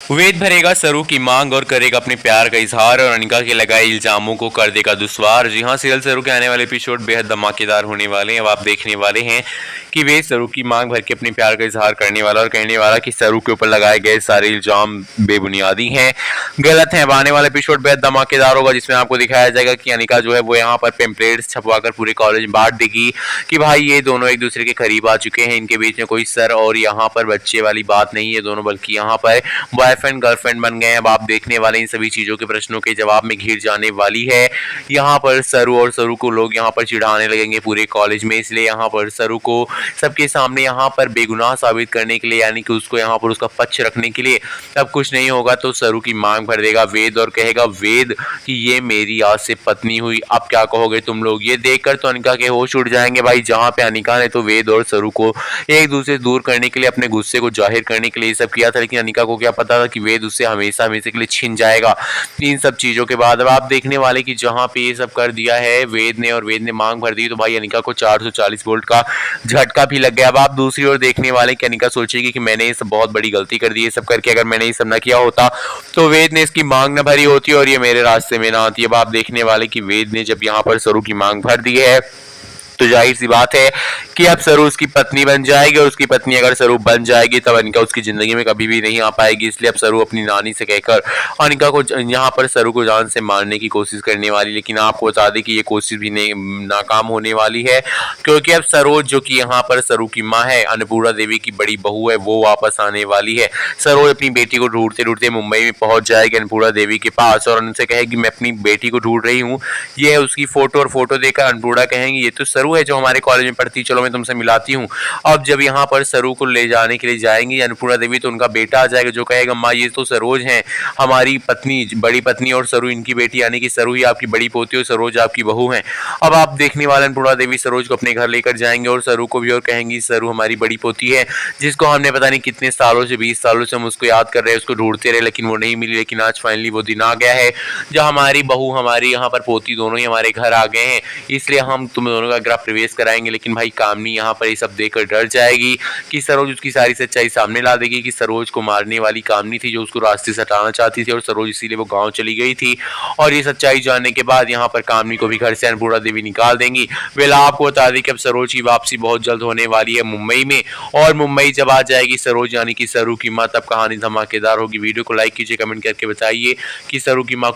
वेद भरेगा सरू की मांग और करेगा अपने प्यार का इजहार और अनिका के लगाए इल्जामों को कर देगा दुश्वार। जी हां, सीरियल सरू के आने वाले एपिसोड बेहद धमाकेदार होने वाले हैं। अब आप देखने वाले हैं कि वेद सरू की मांग भर के अपने प्यार का इजहार करने वाला और कहने वाला कि सरू के ऊपर लगाए गए सारे इल्जाम बेबुनियादी हैं, गलत हैं। अब आने वाला एपिसोड बेहद धमाकेदार होगा जिसमें आपको दिखाया जाएगा कि अनिका जो है वो यहाँ पर पेम्पलेट्स छपवाकर पूरे कॉलेज में बांट देगी कि भाई ये दोनों एक दूसरे के करीब आ चुके हैं, इनके बीच में कोई सर और यहाँ पर बच्चे वाली बात नहीं है दोनों, बल्कि यहाँ पर बॉयफ्रेंड गर्लफ्रेंड बन गए हैं। अब आप देखने वाले इन सभी चीजों के प्रश्नों के जवाब में घिर जाने वाली है यहाँ पर सरू, और सरू को लोग यहाँ पर चिढ़ाने लगेंगे पूरे कॉलेज में। इसलिए यहाँ पर सरू को सबके सामने यहाँ पर बेगुनाह साबित करने के लिए, यानी कि उसको यहाँ पर उसका पक्ष रखने के लिए अब कुछ नहीं होगा तो सरू की मांग भर देगा वेद और कहेगा वेद कि ये मेरी आज से पत्नी हुई, अब क्या कहोगे तुम लोग। ये देखकर तो अनिका के होश उड़ जाएंगे भाई, जहाँ पे अनिका ने तो वेद और सरू को एक दूसरे से दूर करने के लिए, अपने गुस्से को जाहिर करने के लिए ये सब किया था, लेकिन अनिका को क्या पता था कि वेद उससे हमेशा हमेशा के लिए छिन जाएगा इन सब चीजों के बाद। अब आप देखने वाले कि जहाँ पे ये सब कर दिया है वेद ने और वेद ने मांग भर दी, तो भाई अनिका को 440 वोल्ट का झटका भी लग गया। अब आप दूसरी ओर देखने वाले कि अनिका सोचेगी कि मैंने ये सब बहुत बड़ी गलती कर दी, ये सब करके अगर मैंने ये सब न किया होता तो वेद ने इसकी मांग न भरी होती और ये मेरे रास्ते में ना आती। अब आप देखने वाले कि वेद ने जब यहाँ पर सरू की मांग भर दी है तो जाहिर सी बात है कि अब सरू उसकी पत्नी बन जाएगी, और उसकी पत्नी अगर सरू बन जाएगी तब अनिका उसकी जिंदगी में कभी भी नहीं आ पाएगी। इसलिए अब सरू अपनी नानी से कहकर अनिका को यहाँ पर सरू को जान से मारने की कोशिश करने वाली, लेकिन आपको बता दें कि ये कोशिश भी नहीं नाकाम होने वाली है, क्योंकि अब सरोज जो कि यहाँ पर सरू की माँ है, अन्नपूर्णा देवी की बड़ी बहू है, वो वापस आने वाली है। सरोज अपनी बेटी को ढूंढते ढूंढते मुंबई में पहुंच जाएगी अन्नपूर्णा देवी के पास और उनसे कहेगी मैं अपनी बेटी को ढूंढ रही हूँ। ये है उसकी फोटो, और फोटो देखकर अन्नपूर्णा कहेंगी ये तो सरू है जो हमारे कॉलेज में पढ़ती, चलो मैं तुमसे मिलाती हूँ। अब जब यहाँ पर सरू को ले जाने के लिए जाएंगी अन्नपूर्णा देवी तो उनका बेटा आ जाएगा जो कहेगा माँ ये तो सरोज हैं, हमारी पत्नी, बड़ी पत्नी, और सरू इनकी बेटी, यानी कि सरू ही आपकी बड़ी पोती और सरोज आपकी बहू है। अब आप देखने वाले अन्नपूर्णा देवी सरोज को अपने घर लेकर जाएंगे और सरू को भी और कहेंगी सरू हमारी बड़ी पोती है, जिसको हमने पता नहीं कितने सालों से 20 सालों से हम उसको याद कर रहे हैं, उसको ढूंढते रहे लेकिन वो नहीं मिली, लेकिन आज फाइनली वो दिन आ गया है जब हमारी बहू हमारी यहाँ पर पोती दोनों ही हमारे घर आ गए हैं, इसलिए हम तुम दोनों का गृह प्रवेश कराएंगे। लेकिन भाई कामनी यहाँ पर ये सब देखकर डर जाएगी कि सरोज उसकी सारी सच्चाई सामने ला देगी कि सरोज को मारने वाली कामनी थी जो उसको रास्ते से हटाना चाहती थी, और सरोज इसीलिए वो गांव चली गई थी। और ये सच्चाई जानने के बाद यहाँ पर कामनी को भी घर से अन्नपूर्णा देवी निकाल देंगी। वेला आपको बता दें कि अब सरोज की वापसी बहुत जल्द होने वाली है मुंबई में, और मुंबई जब आ जाएगी सरोज यानी कि सरू की माँ, तब कहानी धमाकेदार होगी। वीडियो को लाइक कीजिए, कमेंट करके बताइए कि सरू की माँ